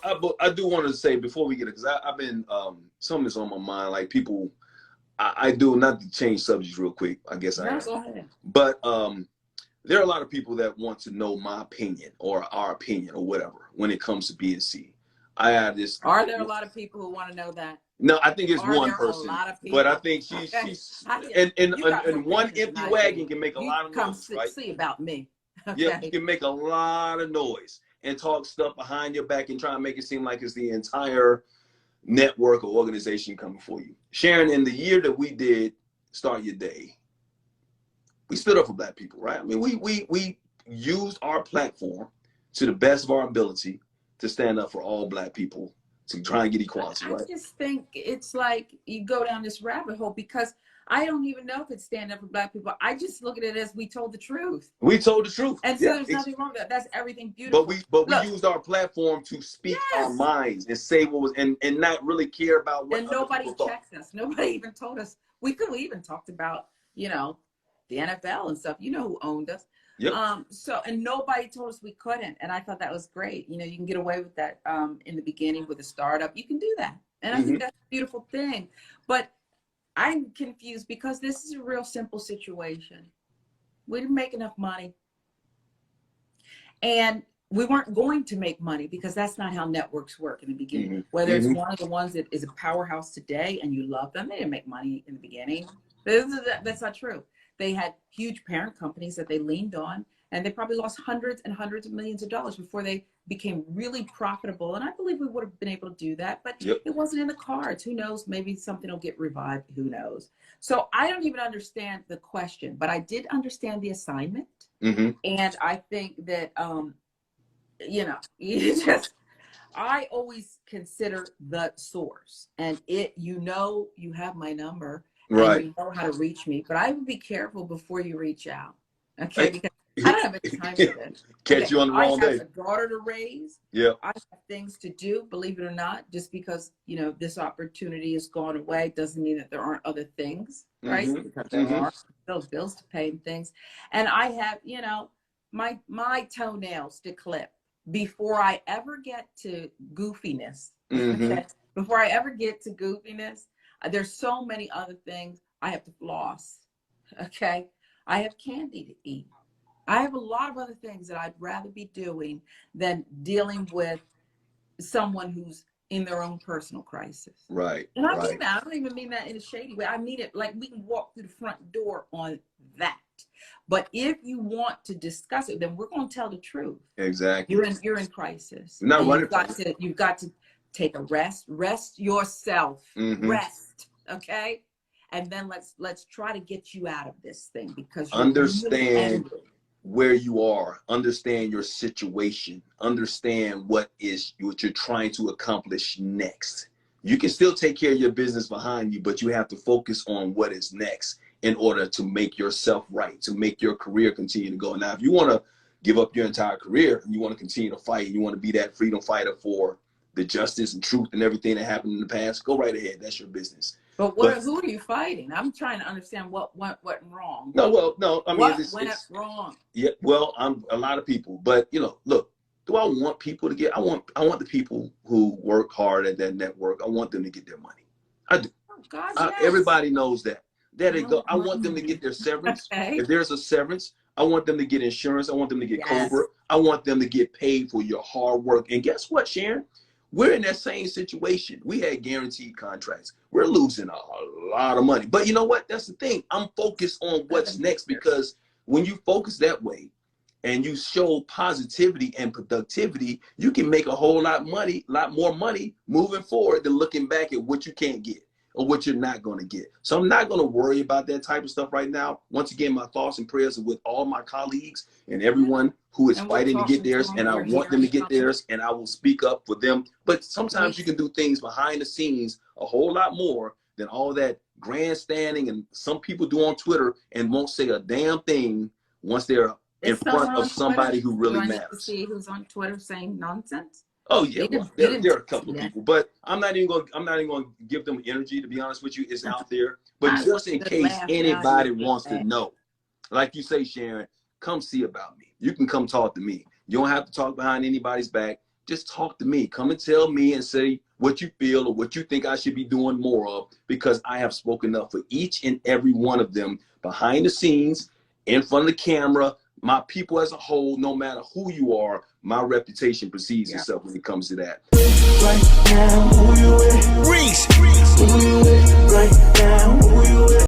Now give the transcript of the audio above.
I do want to say before we get it, because I've been something's on my mind. Like people, I do, not to change subjects real quick. I guess I am. Go ahead. But there are a lot of people that want to know my opinion or our opinion or whatever when it comes to BNC. I have this. Are there a lot of people who want to know that? No, I think it's one person. A lot of people? But I think she's and one empty wagon can make a lot of noise. Come right? see about me. Okay. Yeah, you can make a lot of noise and talk stuff behind your back and try and make it seem like it's the entire network or organization coming for you. Sharon, in the year that we did Start Your Day, we stood up for Black people, right? I mean, we used our platform to the best of our ability to stand up for all Black people to try and get equality, right? I just think it's like you go down this rabbit hole because I don't even know if it's stand up for Black people. I just look at it as we told the truth. We told the truth. And so there's nothing wrong with that. That's everything beautiful. But we used our platform to speak our minds and say what was and not really care about what. And nobody checked us. Nobody even told us. We even talked about, you know, the NFL and stuff. You know who owned us. Yep. And nobody told us we couldn't. And I thought that was great. You know, you can get away with that in the beginning with a startup. You can do that. And I think that's a beautiful thing. But I'm confused because this is a real simple situation. We didn't make enough money. And we weren't going to make money because that's not how networks work in the beginning. Whether it's one of the ones that is a powerhouse today and you love them, they didn't make money in the beginning. That's not true. They had huge parent companies that they leaned on, and they probably lost hundreds and hundreds of millions of dollars before they became really profitable. And I believe we would have been able to do that, but it wasn't in the cards. Who knows? Maybe something will get revived. Who knows? So I don't even understand the question, but I did understand the assignment. And I think that, you know, I always consider the source, and you have my number. Right. You know how to reach me, but I would be careful before you reach out. Okay. Because I don't have any time for this. Catch you on the wrong day. I have a daughter to raise. Yeah. I have things to do, believe it or not. Just because, you know, this opportunity has gone away doesn't mean that there aren't other things, right? Because there are those bills to pay and things. And I have, you know, my toenails to clip before I ever get to goofiness. Before I ever get to goofiness, there's so many other things. I have to floss, okay? I have candy to eat. I have a lot of other things that I'd rather be doing than dealing with someone who's in their own personal crisis. Right. And I mean that. I don't even mean that in a shady way. I mean it like we can walk through the front door on that. But if you want to discuss it, then we're going to tell the truth. Exactly. You're in crisis. Not running. You've got to take a rest yourself, rest. Okay. And then let's try to get you out of this thing because you understand where you are, understand your situation, understand what you're trying to accomplish next. You can still take care of your business behind you, but you have to focus on what is next in order to make yourself right, to make your career continue to go. Now, if you want to give up your entire career and you want to continue to fight and you want to be that freedom fighter for the justice and truth and everything that happened in the past, go right ahead. That's your business. But who are you fighting? I'm trying to understand what went wrong. No. I mean, what went wrong? Yeah, well, I'm a lot of people, but you know, look. Do I want people to get? I want the people who work hard at that network. I want them to get their money. I do. Oh, God, yes. Everybody knows that. There they go. I want them to get their severance. Okay. If there's a severance, I want them to get insurance. I want them to get COBRA. I want them to get paid for your hard work. And guess what, Sharon? We're in that same situation. We had guaranteed contracts. We're losing a lot of money. But you know what? That's the thing. I'm focused on what's next, because when you focus that way and you show positivity and productivity, you can make a whole lot more money moving forward than looking back at what you can't get or what you're not going to get. So I'm not going to worry about that type of stuff right now. Once again, my thoughts and prayers are with all my colleagues and everyone who is fighting to get theirs, and I want them to get theirs, and I will speak up for them. But sometimes you can do things behind the scenes a whole lot more than all that grandstanding and some people do on Twitter and won't say a damn thing once they're in front of somebody who really matters. To see who's on Twitter saying nonsense? Oh yeah, well, there are a couple of people, but I'm not even going to give them energy. To be honest with you, it's out there. But just in case anybody wants to know, like you say, Sharon, come see about me. You can come talk to me. You don't have to talk behind anybody's back. just talk to me. Come and tell me and say what you feel or what you think I should be doing more of, because I have spoken up for each and every one of them behind the scenes, in front of the camera, my people as a whole. No matter who you are, my reputation precedes itself when it comes to that. Right now, who you with? Reese. Who you with? Right now, who you with?